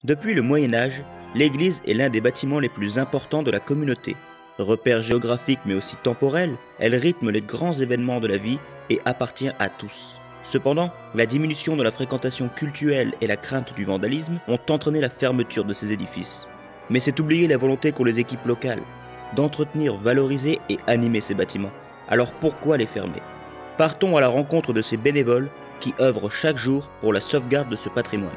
Depuis le Moyen Âge, l'église est l'un des bâtiments les plus importants de la communauté. Repère géographique mais aussi temporel, elle rythme les grands événements de la vie et appartient à tous. Cependant, la diminution de la fréquentation cultuelle et la crainte du vandalisme ont entraîné la fermeture de ces édifices. Mais c'est oublier la volonté qu'ont les équipes locales d'entretenir, valoriser et animer ces bâtiments. Alors pourquoi les fermer? Partons à la rencontre de ces bénévoles qui œuvrent chaque jour pour la sauvegarde de ce patrimoine.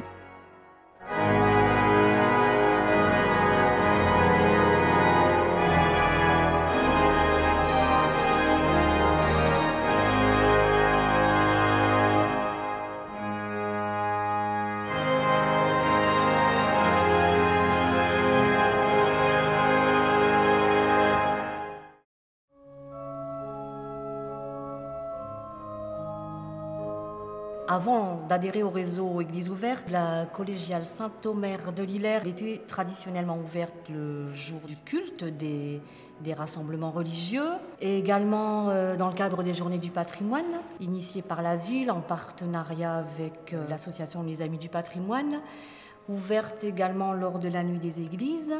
Avant d'adhérer au réseau Église ouverte, la collégiale Saint-Omer de Lillers était traditionnellement ouverte le jour du culte des rassemblements religieux et également dans le cadre des Journées du patrimoine, initiées par la ville en partenariat avec l'association Les Amis du patrimoine, ouverte également lors de la Nuit des Églises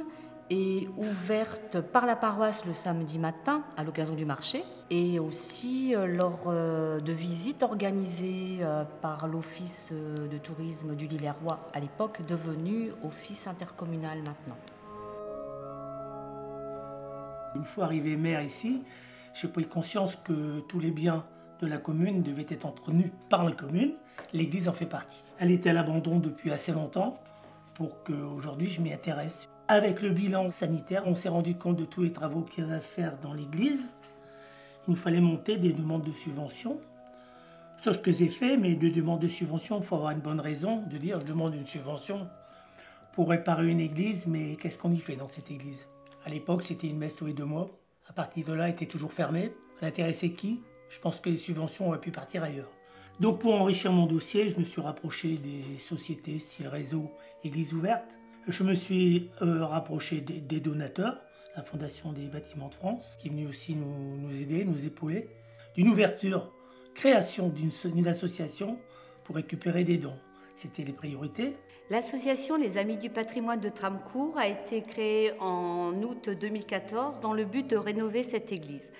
et ouverte par la paroisse le samedi matin à l'occasion du marché et aussi lors de visites organisées par l'Office de tourisme du Lillerrois à l'époque, devenu Office intercommunal maintenant. Une fois arrivé maire ici, j'ai pris conscience que tous les biens de la commune devaient être entretenus par la commune. L'église en fait partie. Elle était à l'abandon depuis assez longtemps pour qu'aujourd'hui je m'y intéresse. Avec le bilan sanitaire, on s'est rendu compte de tous les travaux qu'il y avait à faire dans l'église. Il nous fallait monter des demandes de subvention. Ce que j'ai fait, mais de demandes de subvention, il faut avoir une bonne raison de dire je demande une subvention pour réparer une église, mais qu'est-ce qu'on y fait dans cette église? À l'époque, c'était une messe tous les 2 mois. À partir de là, elle était toujours fermée. Elle intéressait qui? Je pense que les subventions auraient pu partir ailleurs. Donc pour enrichir mon dossier, je me suis rapproché des sociétés style réseau Église ouverte. Je me suis rapproché des donateurs, la Fondation des Bâtiments de France, qui est venue aussi nous aider, nous épauler, d'une ouverture, création d'une association pour récupérer des dons. C'était les priorités. L'association Les Amis du patrimoine de Tramcourt a été créée en août 2014 dans le but de rénover cette église.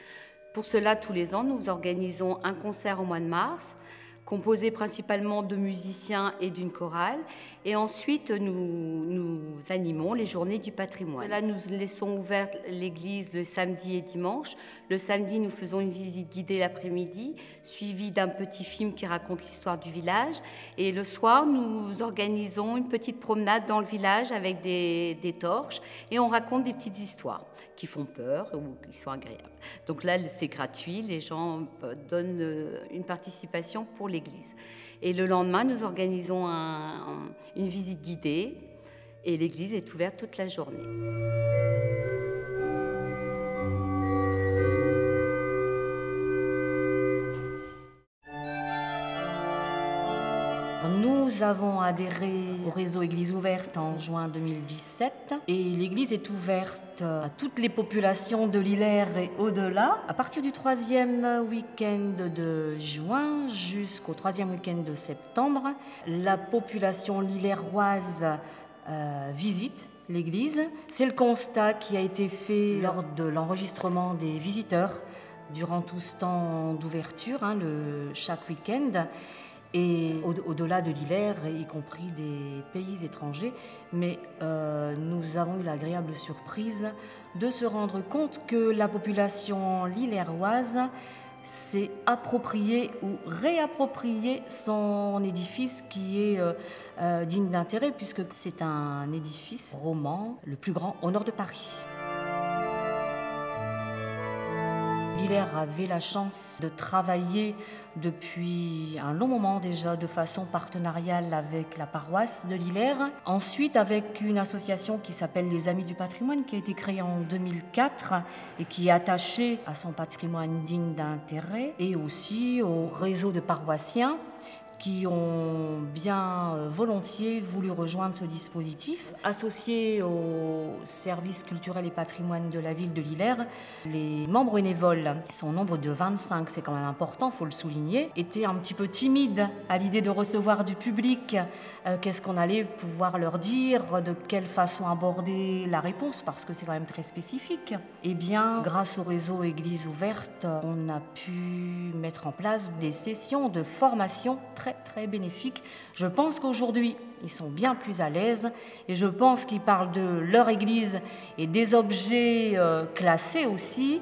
Pour cela, tous les ans, nous organisons un concert au mois de mars, composé principalement de musiciens et d'une chorale. Et ensuite, nous animons les journées du patrimoine. Là, nous laissons ouverte l'église le samedi et dimanche. Le samedi, nous faisons une visite guidée l'après-midi, suivie d'un petit film qui raconte l'histoire du village. Et le soir, nous organisons une petite promenade dans le village avec des torches et on raconte des petites histoires qui font peur ou qui sont agréables. Donc là, c'est gratuit, les gens donnent une participation pour l'église. Et le lendemain, nous organisons une visite guidée et l'église est ouverte toute la journée. Nous avons adhéré au réseau Église ouverte en juin 2017 et l'église est ouverte à toutes les populations de Lillers et au-delà à partir du 3e week-end de juin jusqu'au 3e week-end de septembre. La population lillerroise visite l'église. C'est le constat qui a été fait lors de l'enregistrement des visiteurs durant tout ce temps d'ouverture, chaque week-end. Et au-delà de Lillers, y compris des pays étrangers. Mais nous avons eu l'agréable surprise de se rendre compte que la population lillerroise s'est appropriée ou réappropriée son édifice qui est digne d'intérêt puisque c'est un édifice roman, le plus grand au nord de Paris. Lillers avait la chance de travailler depuis un long moment déjà de façon partenariale avec la paroisse de Lillers. Ensuite avec une association qui s'appelle Les Amis du patrimoine qui a été créée en 2004 et qui est attachée à son patrimoine digne d'intérêt et aussi au réseau de paroissiens qui ont bien volontiers voulu rejoindre ce dispositif. Associés au service culturel et patrimoine de la ville de Lillers, les membres bénévoles, ils sont au nombre de 25, c'est quand même important, il faut le souligner, étaient un petit peu timides à l'idée de recevoir du public. Qu'est-ce qu'on allait pouvoir leur dire, de quelle façon aborder la réponse, parce que c'est quand même très spécifique. Eh bien, grâce au réseau Église ouverte, on a pu mettre en place des sessions de formation très bénéfiques. Je pense qu'aujourd'hui, ils sont bien plus à l'aise et je pense qu'ils parlent de leur église et des objets classés aussi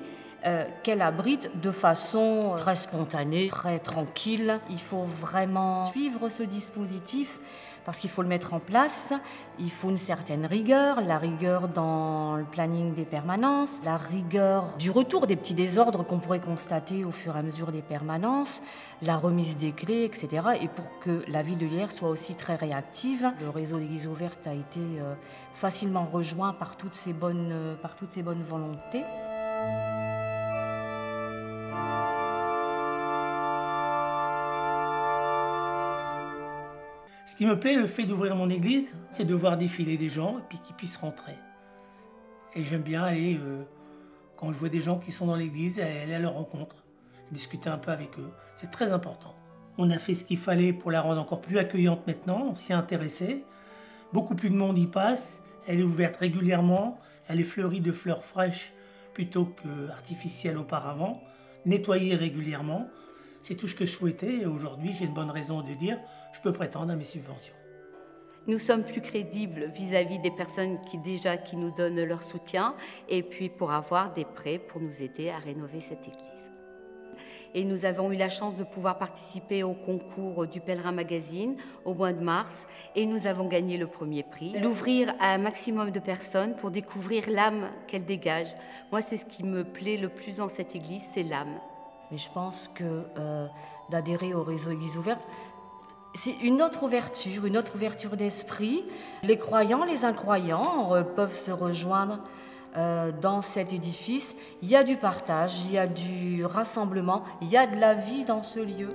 qu'elle abrite de façon très spontanée, très tranquille. Il faut vraiment suivre ce dispositif parce qu'il faut le mettre en place. Il faut une certaine rigueur, la rigueur dans le planning des permanences, la rigueur du retour des petits désordres qu'on pourrait constater au fur et à mesure des permanences, la remise des clés, etc. Et pour que la ville de Lillers soit aussi très réactive, le réseau d'Églises ouvertes a été facilement rejoint par toutes ces bonnes volontés. Ce qui me plaît, le fait d'ouvrir mon église, c'est de voir défiler des gens et puis qu'ils puissent rentrer. Et j'aime bien aller, quand je vois des gens qui sont dans l'église, aller à leur rencontre, discuter un peu avec eux. C'est très important. On a fait ce qu'il fallait pour la rendre encore plus accueillante maintenant, on s'y est intéressé. Beaucoup plus de monde y passe, elle est ouverte régulièrement, elle est fleurie de fleurs fraîches plutôt qu'artificielles auparavant, nettoyée régulièrement. C'est tout ce que je souhaitais et aujourd'hui j'ai une bonne raison de dire je peux prétendre à mes subventions. Nous sommes plus crédibles vis-à-vis des personnes qui nous donnent leur soutien et puis pour avoir des prêts pour nous aider à rénover cette église. Et nous avons eu la chance de pouvoir participer au concours du Pèlerin Magazine au mois de mars et nous avons gagné le premier prix. L'ouvrir à un maximum de personnes pour découvrir l'âme qu'elle dégage. Moi, c'est ce qui me plaît le plus dans cette église, c'est l'âme. Mais je pense que d'adhérer au réseau Église ouverte, c'est une autre ouverture d'esprit. Les croyants, les incroyants peuvent se rejoindre dans cet édifice. Il y a du partage, il y a du rassemblement, il y a de la vie dans ce lieu.